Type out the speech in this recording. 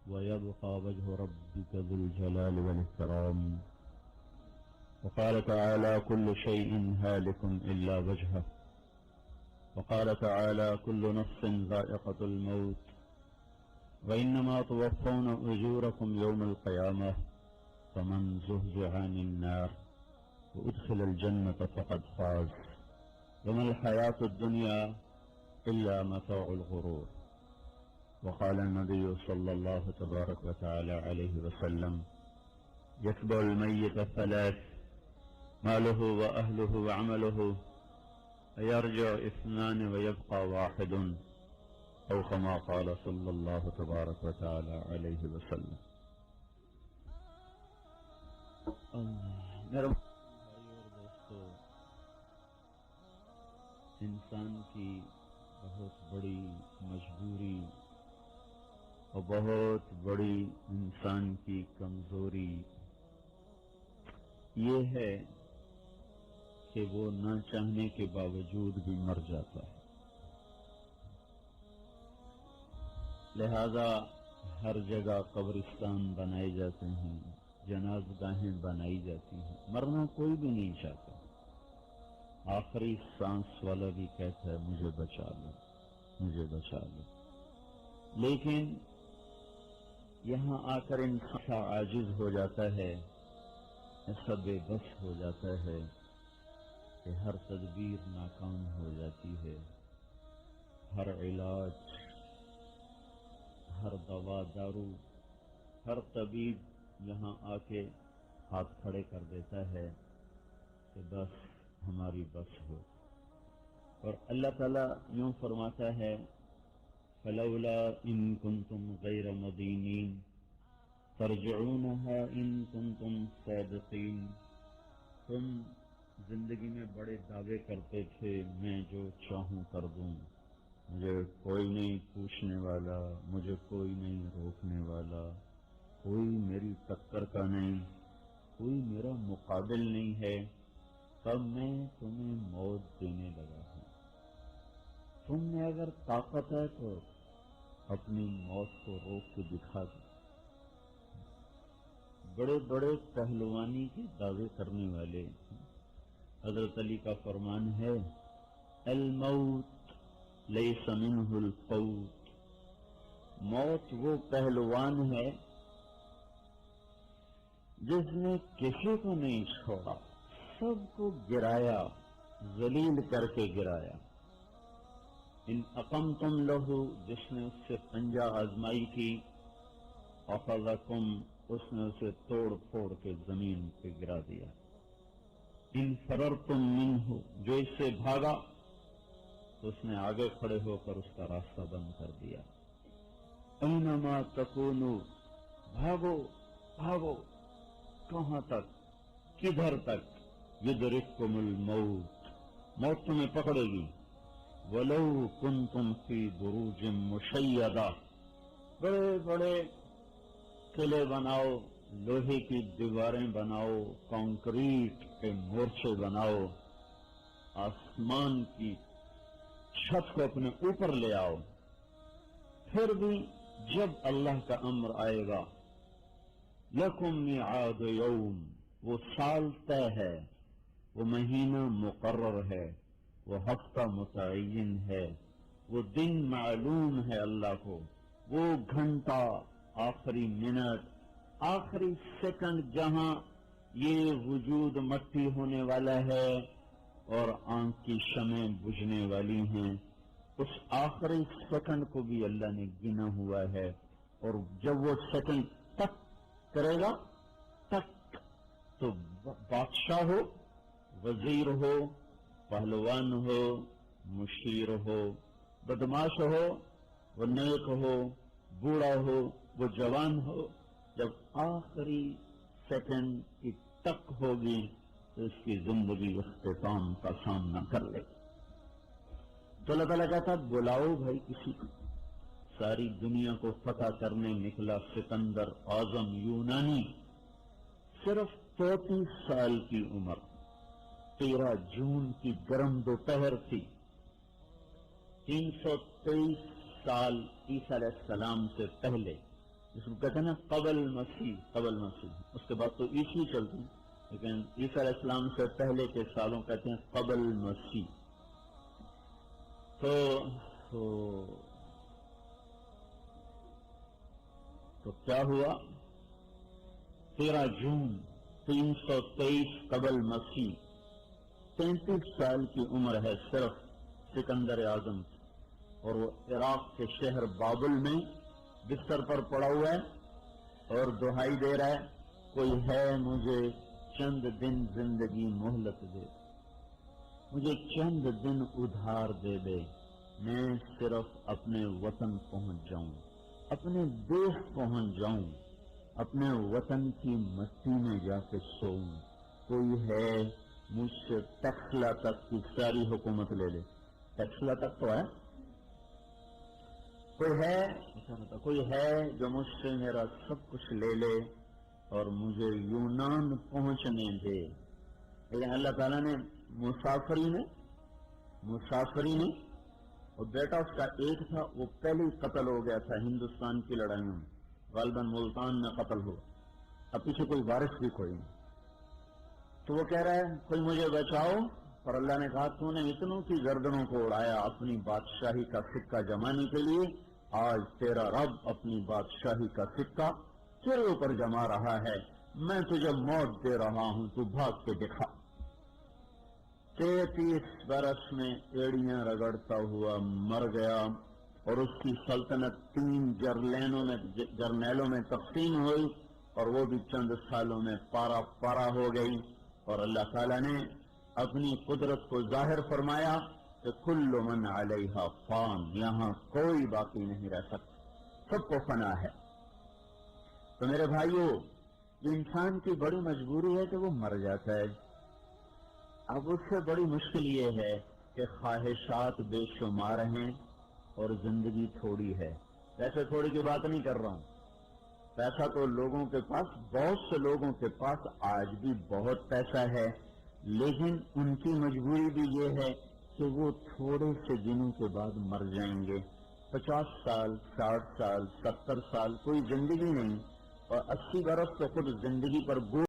ويبقى وجه ربك ذو الجلال والإكرام. وقال تعالى كل شيء هالك إلا وجهه. وقال تعالى كل نفس ذائقة الموت وإنما توفون أجوركم يوم القيامة فمن زحزح عن النار وأدخل الجنة فقد فاز وما الحياة الدنيا إلا متاع الغرور. وقال النبي صلى الله تبارك وتعالى عليه وسلم يتبع الميت ثلاث ماله وأهله وعمله يرجع اثنان ويبقى واحد أو كما قال صلى الله تبارك وتعالى عليه وسلم. میرے بھائی اور دوستو، انسان کی بہت بڑی مجبوری اور بہت بڑی انسان کی کمزوری یہ ہے کہ وہ نہ چاہنے کے باوجود بھی مر جاتا ہے. لہذا ہر جگہ قبرستان بنائے جاتے ہیں، جنازگاہیں بنائی جاتی ہیں. مرنا کوئی بھی نہیں چاہتا. آخری سانس والا بھی کہتا ہے مجھے بچا لو، مجھے بچا لو. لیکن یہاں آ کر انسان عاجز ہو جاتا ہے، ایسا بے بس ہو جاتا ہے کہ ہر تدبیر ناکام ہو جاتی ہے. ہر علاج، ہر دوا دارو، ہر طبیب یہاں آ کے ہاتھ کھڑے کر دیتا ہے کہ بس ہماری بس ہو. اور اللہ تعالیٰ یوں فرماتا ہے فلولا ان کنتم غیر مدینین ترجعونها ان کنتم صادقین. تم زندگی میں بڑے دعوے کرتے تھے میں جو چاہوں کر دوں، مجھے کوئی نہیں پوچھنے والا، مجھے کوئی نہیں روکنے والا، کوئی میری ٹکر کا نہیں، کوئی میرا مقابل نہیں ہے. تب میں تمہیں موت دینے لگا ہوں. تم میں اگر طاقت ہے تو اپنی موت کو روک کے دکھا دو. بڑے بڑے پہلوانی کے دعوے کرنے والے حضرت علی کا فرمان ہے الموت لیس منہ الفوت. موت وہ پہلوان ہے جس نے کسی کو نہیں چھوڑا، سب کو گرایا، ذلیل کر کے گرایا. ان اقمتم لہو، جس نے اس سے پنجہ آزمائی کی، اخذکم، اس نے اسے توڑ پھوڑ کے زمین پہ گرا دیا. ان فررتم منہ، جو اس سے بھاگا تو اس نے آگے کھڑے ہو کر اس کا راستہ بند کر دیا. اینما تکونوا، بھاگو بھاگو، کہاں تک، کدھر تک، یدرککم الموت، موت تمہیں پکڑے گی. ولو کنتم فی بروج مشیدہ، بڑے بڑے قلعے بناؤ، لوہے کی دیواریں بناؤ، کنکریٹ کے مورچے بناؤ، آسمان کی چھت کو اپنے اوپر لے آؤ، پھر بھی جب اللہ کا امر آئے گا لکم میعاد یوم، وہ سال طے ہے، وہ مہینہ مقرر ہے، وہ ہفتہ متعین ہے، وہ دن معلوم ہے اللہ کو، وہ گھنٹہ، آخری منٹ، آخری سیکنڈ جہاں یہ وجود مٹی ہونے والا ہے اور آنکھ کی شمعیں بجھنے والی ہیں، اس آخری سیکنڈ کو بھی اللہ نے گنا ہوا ہے. اور جب وہ سیکنڈ تک کرے گا، تک، تو بادشاہ ہو، وزیر ہو، پہلوان ہو، مشیر ہو، بدماش ہو، وہ نیک ہو، بوڑھا ہو، وہ جوان ہو، جب آخری سیکنڈ کی تک ہوگی تو اس کی زندگی اختتام کا سامنا کر لے. تو اللہ تعالیٰ کہتا بلاؤ بھائی کسی کو. ساری دنیا کو فتح کرنے نکلا سکندر اعظم یونانی، صرف 34 سال کی عمر، 13 جون کی گرم دوپہر تھی. 323 سال عیسیٰ علیہ السلام سے پہلے جس کو کہتے ہیں نا قبل مسیح، اس کے بعد تو عیسی چلتے ہیں، لیکن عیسی علیہ السلام سے پہلے کے سالوں کہتے ہیں قبل مسیح۔ تو کیا ہوا؟ 13 جون 323 قبل مسیح، 33 سال کی عمر ہے صرف سکندر اعظم کی، اور وہ عراق کے شہر بابل میں بستر پر پڑا ہوا ہے اور دہائی دے رہا ہے، کوئی ہے مجھے چند دن زندگی مہلت دے، مجھے چند دن ادھار دے دے، میں صرف اپنے وطن پہنچ جاؤں، اپنے دیش پہنچ جاؤں، اپنے وطن کی مستی میں جا کے سوؤں، کوئی ہے مجھ سے تخلا تک کی ساری حکومت لے لے، تخلا تک تو ہے، کوئی ہے جو مجھ سے میرا سب کچھ لے لے اور مجھے یونان پہنچنے دے۔ لیکن اللہ تعالیٰ نے مسافری نے اور بیٹا اس کا ایک تھا، وہ پہلے ہی قتل ہو گیا تھا ہندوستان کی لڑائیوں میں، غالباً ملتان میں قتل ہوا، اب پیچھے کوئی وارث بھی کوئی نہیں، تو وہ کہہ رہا ہے کوئی مجھے بچاؤ، اور اللہ نے کہا تو نے اتنوں کی گردنوں کو اڑایا اپنی بادشاہی کا سکہ جمانے کے لیے، آج تیرا رب اپنی بادشاہی کا سکہ تیرے اوپر جما رہا ہے، میں تجھے موت دے رہا ہوں، تو بھاگ کے دکھا۔ 33 برس میں ایڑیاں رگڑتا ہوا مر گیا، اور اس کی سلطنت 3 جرنیلوں میں تقسیم ہوئی، اور وہ بھی چند سالوں میں پارا ہو گئی، اور اللہ تعالیٰ نے اپنی قدرت کو ظاہر فرمایا کہ کل من علیہا فان، یہاں کوئی باقی نہیں رہ سکتا، سب کو فنا ہے۔ تو میرے بھائیو، انسان کی بڑی مجبوری ہے کہ وہ مر جاتا ہے، اب اس سے بڑی مشکل یہ ہے کہ خواہشات بے شمار ہیں اور زندگی تھوڑی ہے۔ پیسے تھوڑی کی بات نہیں کر رہا ہوں، پیسہ تو لوگوں کے پاس، بہت سے لوگوں کے پاس آج بھی بہت پیسہ ہے، لیکن ان کی مجبوری بھی یہ ہے کہ وہ تھوڑے سے دنوں کے بعد مر جائیں گے، 50 سال 60 سال 70 سال کوئی زندگی نہیں، اور 80 برس تو خود زندگی پر